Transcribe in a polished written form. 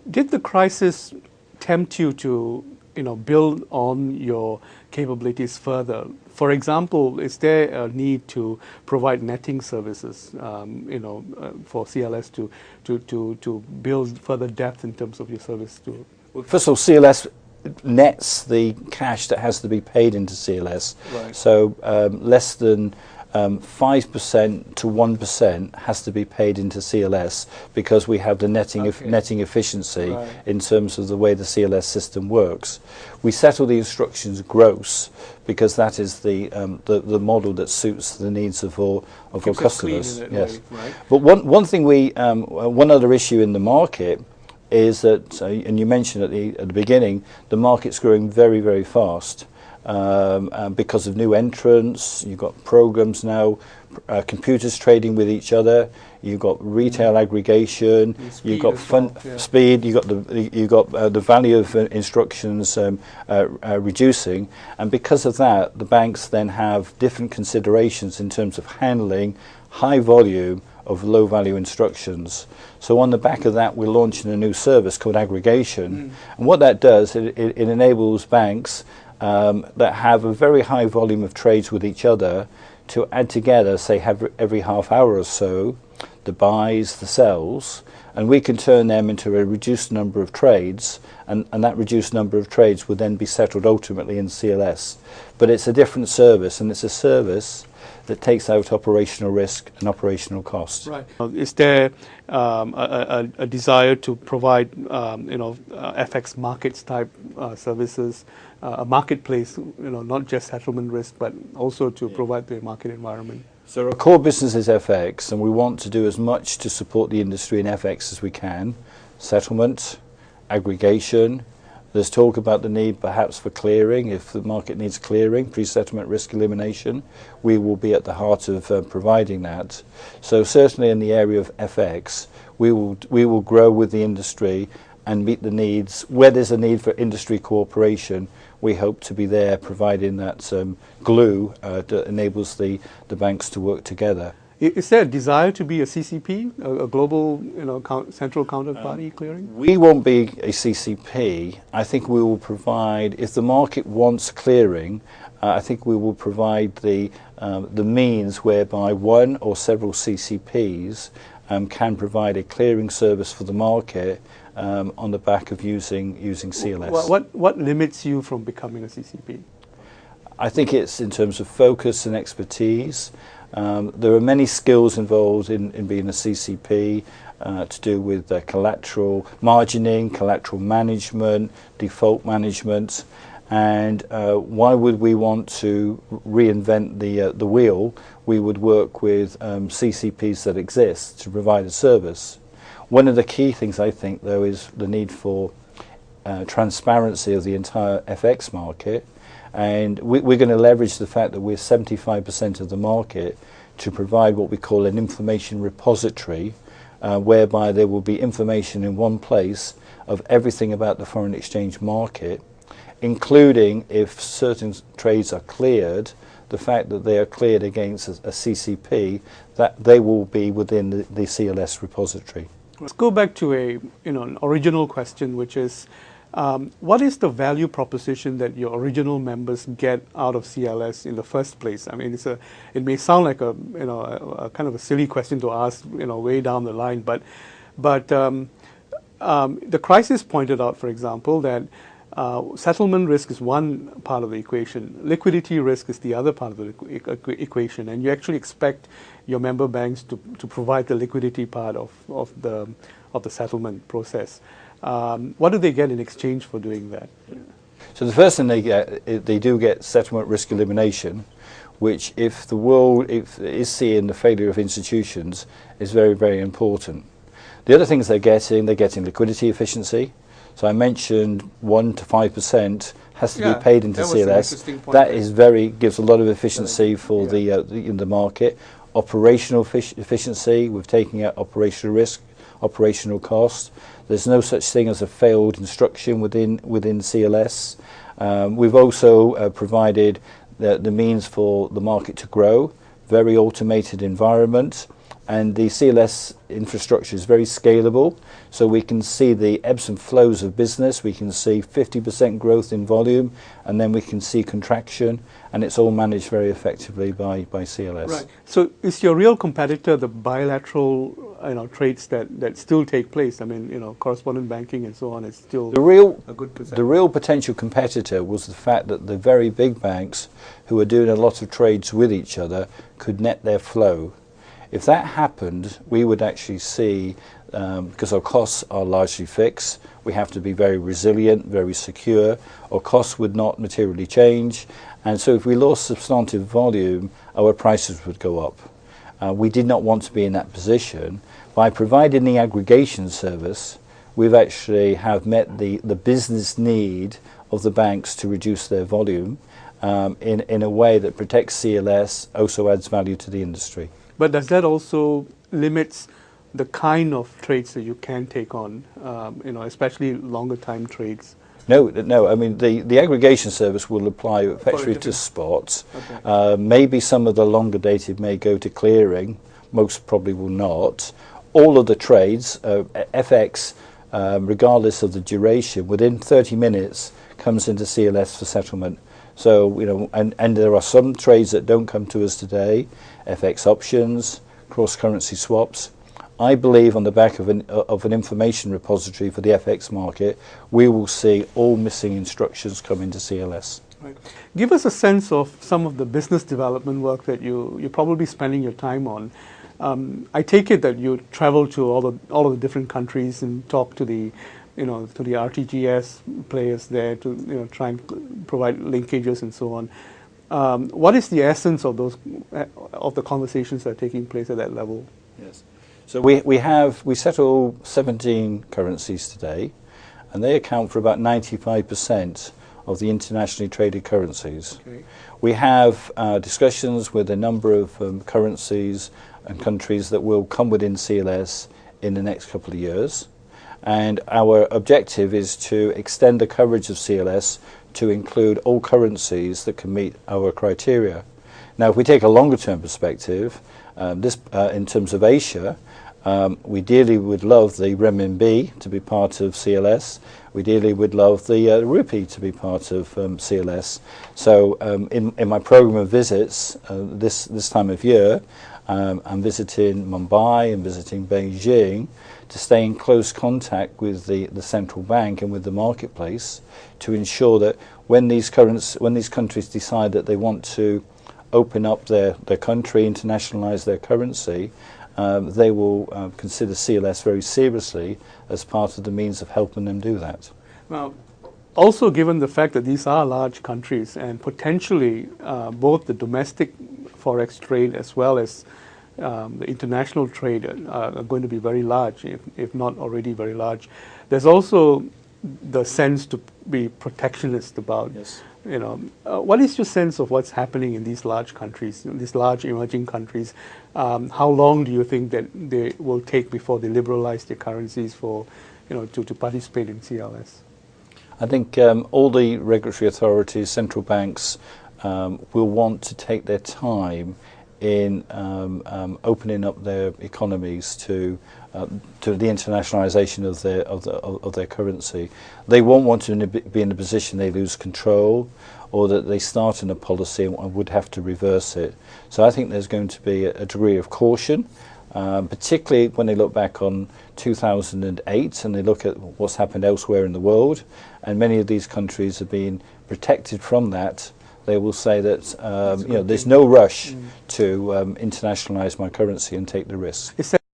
Did the crisis tempt you to, build on your capabilities further? For example, is there a need to provide netting services, for CLS to build further depth in terms of your service to? Well, first of all, CLS nets the cash that has to be paid into CLS. Right. So less than 5% to 1% has to be paid into CLS because we have the netting efficiency Right. in terms of the way the CLS system works. We settle the instructions gross because that is the model that suits the needs of our customers. Yes. Right. But one thing one other issue in the market is that, and you mentioned at the beginning, the market's growing very, very fast because of new entrants. You've got programs now, computers trading with each other. You've got retail aggregation. You've got speed. You've got the value of instructions reducing, and because of that, the banks then have different considerations in terms of handling high volume of low-value instructions. So on the back of that, we're launching a new service called aggregation. And what that does, it enables banks that have a very high volume of trades with each other to add together, say, every half hour or so, the buys, the sells, and we can turn them into a reduced number of trades, and that reduced number of trades would then be settled ultimately in CLS. But it's a different service, and it's a service that takes out operational risk and operational cost. Right. Is there a desire to provide, FX markets type services, a marketplace, not just settlement risk, but also to provide the market environment? So our core business is FX, and we want to do as much to support the industry in FX as we can. Settlement, aggregation. There's talk about the need perhaps for clearing. If the market needs clearing, pre-settlement risk elimination, we will be at the heart of providing that. So certainly in the area of FX, we will grow with the industry and meet the needs. Where there's a need for industry cooperation, we hope to be there providing that glue that enables the banks to work together. Is there a desire to be a CCP, a global, central counterparty clearing? We won't be a CCP. I think we will provide, if the market wants clearing, I think we will provide the means whereby one or several CCPs can provide a clearing service for the market on the back of using CLS. What limits you from becoming a CCP? I think it's in terms of focus and expertise. There are many skills involved in being a CCP to do with collateral margining, collateral management, default management, and why would we want to reinvent the wheel? We would work with CCPs that exist to provide a service. One of the key things I think, though, is the need for transparency of the entire FX market. And we're going to leverage the fact that we're 75% of the market to provide what we call an information repository, whereby there will be information in one place of everything about the foreign exchange market, including if certain trades are cleared, the fact that they are cleared against a CCP, that they will be within the CLS repository. Let's go back to an original question, which is, what is the value proposition that your original members get out of CLS in the first place? I mean, it may sound like a kind of a silly question to ask, way down the line, but the crisis pointed out, for example, that settlement risk is one part of the equation, liquidity risk is the other part of the equation, and you actually expect your member banks to provide the liquidity part of the settlement process. What do they get in exchange for doing that? So the first thing they do get settlement risk elimination, which if the world is seeing the failure of institutions, is very, very important. The other things they're getting liquidity efficiency. So I mentioned 1 to 5% has to be paid into CLS. That gives a lot of efficiency for the market. Operational efficiency, with taking out operational risk, operational cost. There's no such thing as a failed instruction within CLS. We've also provided the means for the market to grow, very automated environment, and the CLS infrastructure is very scalable, so we can see the ebbs and flows of business. We can see 50% growth in volume, and then we can see contraction, and it's all managed very effectively by CLS. Right. So is your real competitor the bilateral trades that still take place? I mean, correspondent banking and so on is still a good percent. The real potential competitor was the fact that the very big banks who are doing a lot of trades with each other could net their flow. If that happened, we would actually see, because our costs are largely fixed, we have to be very resilient, very secure. Our costs would not materially change, and so if we lost substantive volume, our prices would go up. We did not want to be in that position. By providing the aggregation service, we've actually have met the business need of the banks to reduce their volume in a way that protects CLS, also adds value to the industry. But does that also limits the kind of trades that you can take on, especially longer time trades? No. I mean, the aggregation service will apply effectively to spots. Okay. Maybe some of the longer dated may go to clearing. Most probably will not. All of the trades, FX, regardless of the duration, within 30 minutes comes into CLS for settlement. So, and there are some trades that don't come to us today, FX options, cross-currency swaps. I believe on the back of an information repository for the FX market, we will see all missing instructions come into CLS. Right. Give us a sense of some of the business development work that you're probably spending your time on. I take it that you travel to all of the different countries and talk to the to the RTGS players there to try and provide linkages and so on. What is the essence of the conversations that are taking place at that level? Yes. So we settle 17 currencies today, and they account for about 95% of the internationally traded currencies. Okay. We have discussions with a number of currencies and countries that will come within CLS in the next couple of years. And our objective is to extend the coverage of CLS to include all currencies that can meet our criteria. Now, if we take a longer term perspective, in terms of Asia, we dearly would love the renminbi to be part of CLS. We dearly would love the rupee to be part of CLS. So in my program of visits this time of year, I'm visiting Mumbai and visiting Beijing to stay in close contact with the central bank and with the marketplace to ensure that when these countries decide that they want to open up their country, internationalize their currency, they will consider CLS very seriously as part of the means of helping them do that. Now, also given the fact that these are large countries and potentially both the domestic forex trade as well as the international trade are going to be very large, if not already very large. There's also the sense to be protectionist about, yes. What is your sense of what's happening in these large countries, these large emerging countries? How long do you think that they will take before they liberalize their currencies for, to participate in CLS? I think all the regulatory authorities, central banks, will want to take their time in opening up their economies to the internationalization of their currency. They won't want to be in a position they lose control, or that they start in a policy and would have to reverse it. So I think there's going to be a degree of caution, particularly when they look back on 2008 and they look at what's happened elsewhere in the world, and many of these countries have been protected from that. They will say that there's no rush to internationalize my currency and take the risk.